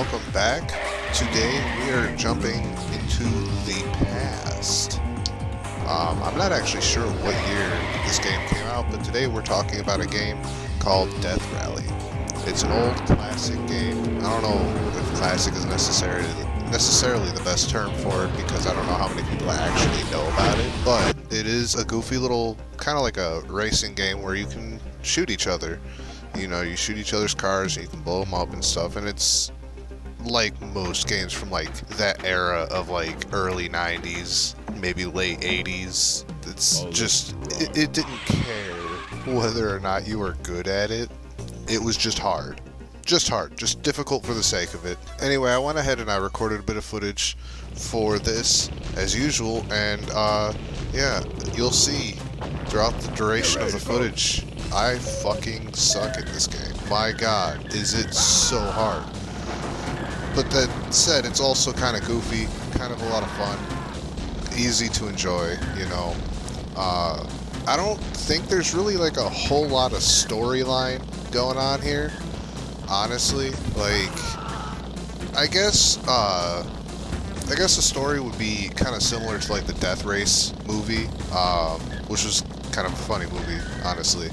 welcome back. Today we are jumping into the past. I'm not actually sure what year this game came out, but today we're talking about a game called Death Rally. It's an old classic game. I don't know if classic is necessarily the best term for it because I don't know how many people actually know about it, but it is a goofy little, kind of like a racing game where you can shoot each other. You know, you shoot each other's cars and you can blow them up and stuff, and it's like most games from like that era of like early 90s, maybe late 80s. It's just, it didn't care whether or not you were good at it. It was just hard. Just difficult for the sake of it. Anyway, I went ahead and I recorded a bit of footage for this, as usual, and yeah, you'll see throughout the duration of the footage, I fucking suck at this game. My god, is it so hard. But that said, it's also kind of goofy, kind of a lot of fun, easy to enjoy, you know. I don't think there's really like a whole lot of storyline going on here, honestly. Like, I guess the story would be kind of similar to like the Death Race movie, which was kind of a funny movie, honestly.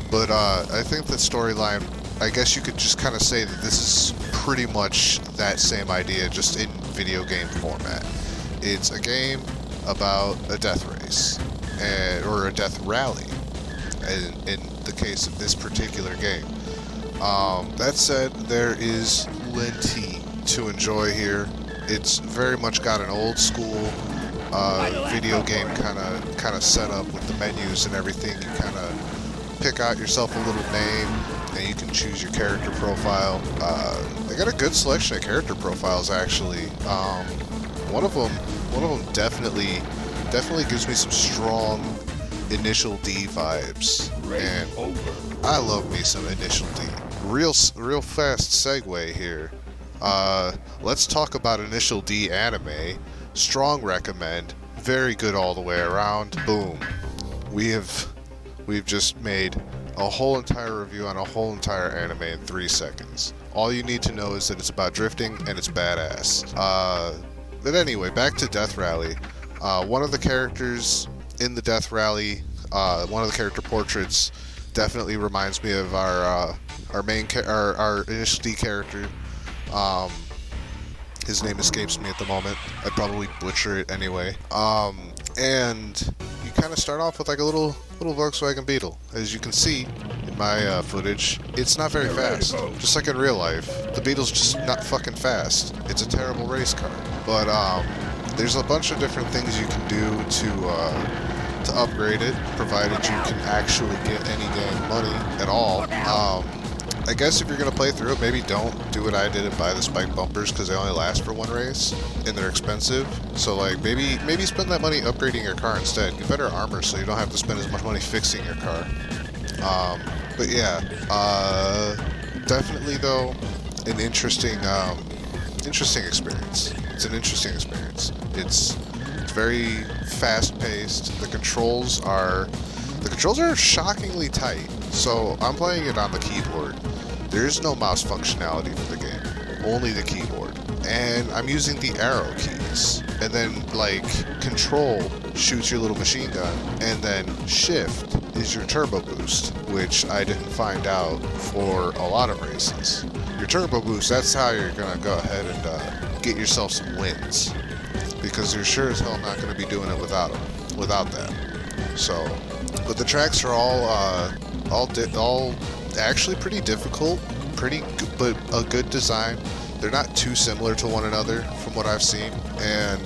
But I think the storyline, I guess you could just kind of say that this is pretty much that same idea, just in video game format. It's a game about a death race, or a death rally, in the case of this particular game. That said, there is plenty to enjoy here. It's very much got an old school video game kind of setup with the menus and everything. You kind of pick out yourself a little name, and you can choose your character profile. They got a good selection of character profiles, actually. One of them definitely gives me some strong Initial D vibes, and I love me some Initial D. Real fast segue here. Let's talk about Initial D anime. Strong recommend. Very good all the way around. Boom. We've just made a whole entire review on a whole entire anime in 3 seconds. All you need to know is that it's about drifting and it's badass. But anyway, back to Death Rally. One of the characters in the Death Rally, one of the character portraits, definitely reminds me of our Initial D character. His name escapes me at the moment. I'd probably butcher it anyway. And you kind of start off with like a little Volkswagen Beetle. As you can see in my footage, it's not very fast. Just like in real life, the Beetle's just not fucking fast. It's a terrible race car. But there's a bunch of different things you can do to upgrade it, provided you can actually get any game money at all. I guess if you're going to play through it, maybe don't do what I did and buy the spike bumpers, because they only last for one race, and they're expensive. So like, maybe spend that money upgrading your car instead. Get better armor so you don't have to spend as much money fixing your car. But yeah, definitely though, an interesting experience. It's an interesting experience. It's very fast-paced. The controls are shockingly tight. So I'm playing it on the keyboard. There is no mouse functionality for the game, only the keyboard. And I'm using the arrow keys. And then like control shoots your little machine gun, and then shift is your turbo boost, which I didn't find out for a lot of races. Your turbo boost, that's how you're gonna go ahead and get yourself some wins, because you're sure as hell not gonna be doing it without that. So, but the tracks are all actually pretty difficult, but a good design. They're not too similar to one another from what I've seen, and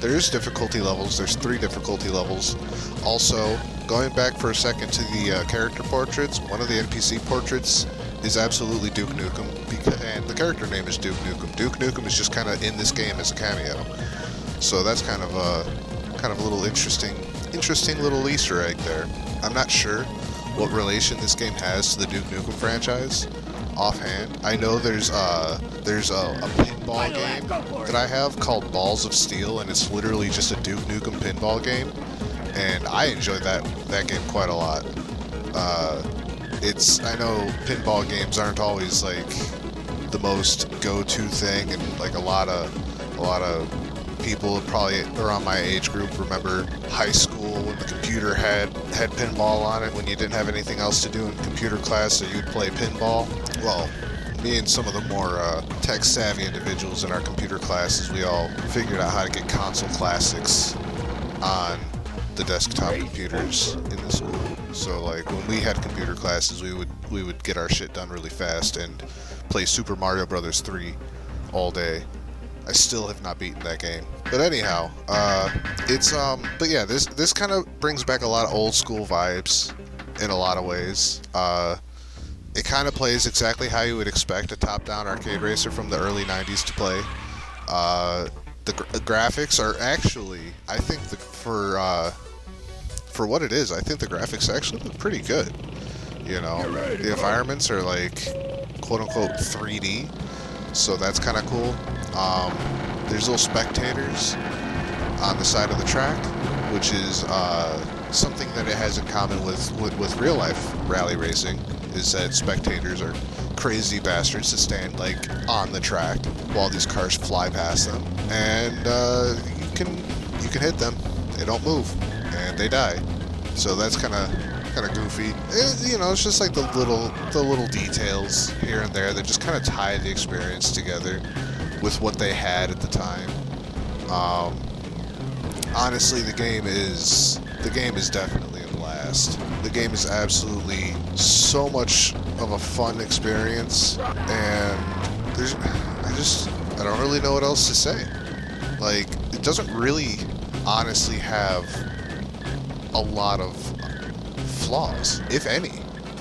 there's difficulty levels. There's 3 difficulty levels. Also, going back for a second to the character portraits, one of the NPC portraits is absolutely Duke Nukem, and the character name is Duke Nukem. Duke Nukem is just kind of in this game as a cameo, so that's kind of a little interesting little Easter egg there. I'm not sure what relation this game has to the Duke Nukem franchise offhand. I know there's a pinball game that I have called Balls of Steel, and it's literally just a Duke Nukem pinball game, and I enjoyed that game quite a lot. I know pinball games aren't always like the most go-to thing, and like a lot of people probably around my age group remember high school when the computer had pinball on it when you didn't have anything else to do in computer class, so you'd play pinball. Well, me and some of the more tech-savvy individuals in our computer classes, we all figured out how to get console classics on the desktop computers in the school. So like when we had computer classes, we would get our shit done really fast and play Super Mario Brothers 3 all day. I still have not beaten that game. But anyhow, but yeah, this kind of brings back a lot of old school vibes in a lot of ways. It kind of plays exactly how you would expect a top-down arcade racer from the early 90s to play. The graphics are actually, I think, for what it is, I think the graphics actually look pretty good. You know, the environments are like quote-unquote 3D, so that's kind of cool. There's little spectators on the side of the track, which is something that it has in common with real-life rally racing, is that spectators are crazy bastards that stand like on the track while these cars fly past them, and you can hit them, they don't move, and they die. So that's kind of goofy. You know, it's just like the little details here and there that just kind of tie the experience together with what they had at the time. Honestly, the game is definitely a blast. The game is absolutely so much of a fun experience, and I don't really know what else to say. Like, it doesn't really honestly have a lot of flaws, if any.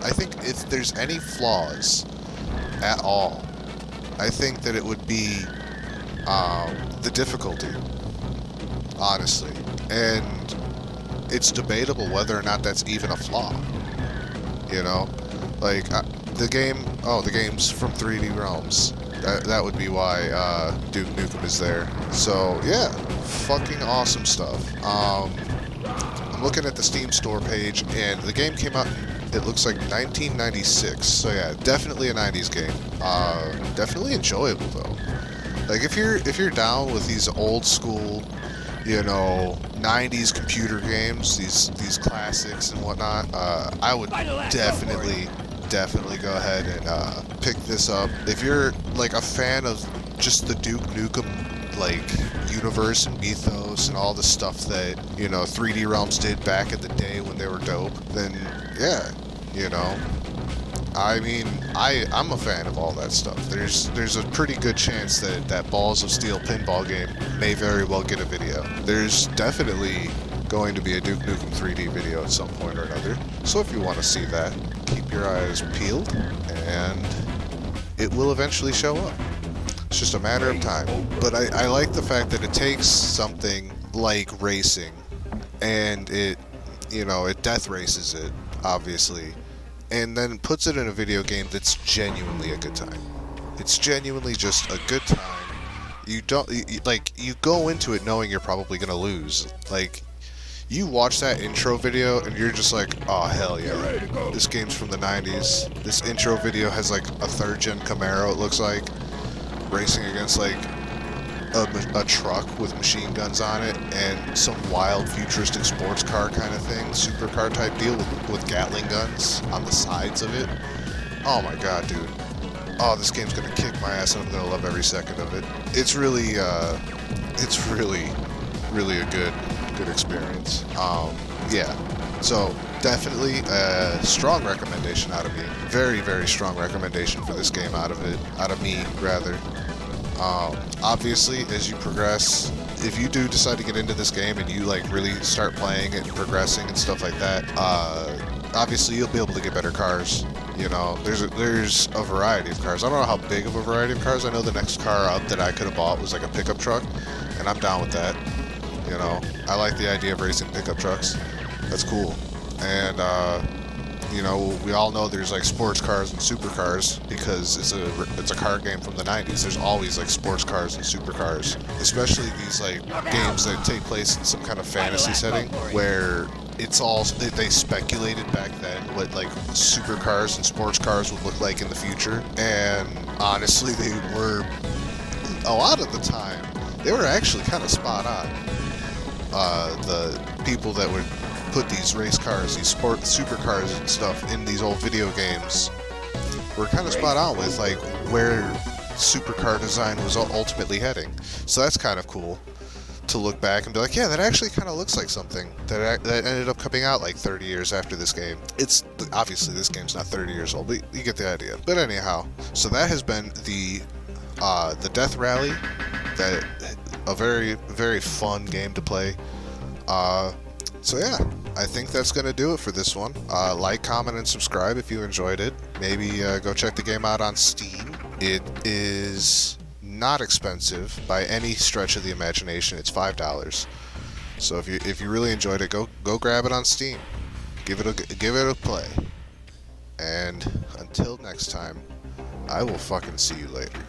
I think if there's any flaws at all, I think that it would be the difficulty, honestly. And it's debatable whether or not that's even a flaw. You know? Like, the game's from 3D Realms. That would be why Duke Nukem is there. So, yeah, fucking awesome stuff. I'm looking at the Steam store page, and the game came out, it looks like 1996. So yeah, definitely a 90s game. Definitely enjoyable though. Like if you're down with these old school, you know, 90s computer games, these classics and whatnot, I would definitely go ahead and pick this up. If you're like a fan of just the Duke Nukem like universe and mythos and all the stuff that, you know, 3D Realms did back in the day when they were dope, then yeah, you know, I mean, I'm a fan of all that stuff. There's a pretty good chance that Balls of Steel pinball game may very well get a video. There's definitely going to be a Duke Nukem 3D video at some point or another. So if you want to see that, keep your eyes peeled, and it will eventually show up. It's just a matter of time. But I like the fact that it takes something like racing, and it, you know, it death races it, obviously, and then puts it in a video game that's genuinely a good time. It's genuinely just a good time. You go into it knowing you're probably gonna lose. Like, you watch that intro video and you're just like, oh hell yeah, this game's from the 90s. This intro video has like a 3rd gen Camaro, it looks like, racing against like a truck with machine guns on it and some wild futuristic sports car kind of thing, supercar type deal with Gatling guns on the sides of it. Oh my god, dude. Oh, this game's gonna kick my ass and I'm gonna love every second of it. It's really a good experience. Yeah. So definitely a strong recommendation out of me. Very, very strong recommendation for this game out of me rather. Obviously, as you progress, if you do decide to get into this game and you like really start playing it and progressing and stuff like that, obviously you'll be able to get better cars. You know, there's a variety of cars. I don't know how big of a variety of cars. I know the next car up that I could have bought was like a pickup truck, and I'm down with that. You know, I like the idea of racing pickup trucks. That's cool. And you know, we all know there's like sports cars and supercars because it's a car game from the 90s. There's always like sports cars and supercars, especially these like games that take place in some kind of fantasy setting where it's all they speculated back then what like supercars and sports cars would look like in the future, and honestly, they were a lot of the time they were actually kind of spot on. The people that would put these race cars, these supercars and stuff in these old video games were kind of spot on with like where supercar design was ultimately heading. So that's kind of cool to look back and be like, yeah, that actually kind of looks like something that ended up coming out like 30 years after this game. It's obviously this game's not 30 years old, but you get the idea. But anyhow, so that has been the Death Rally. That a very, very fun game to play. So yeah, I think that's going to do it for this one. Like, comment, and subscribe if you enjoyed it. Maybe go check the game out on Steam. It is not expensive by any stretch of the imagination. It's $5. So if you really enjoyed it, go grab it on Steam. Give it a play. And until next time, I will fucking see you later.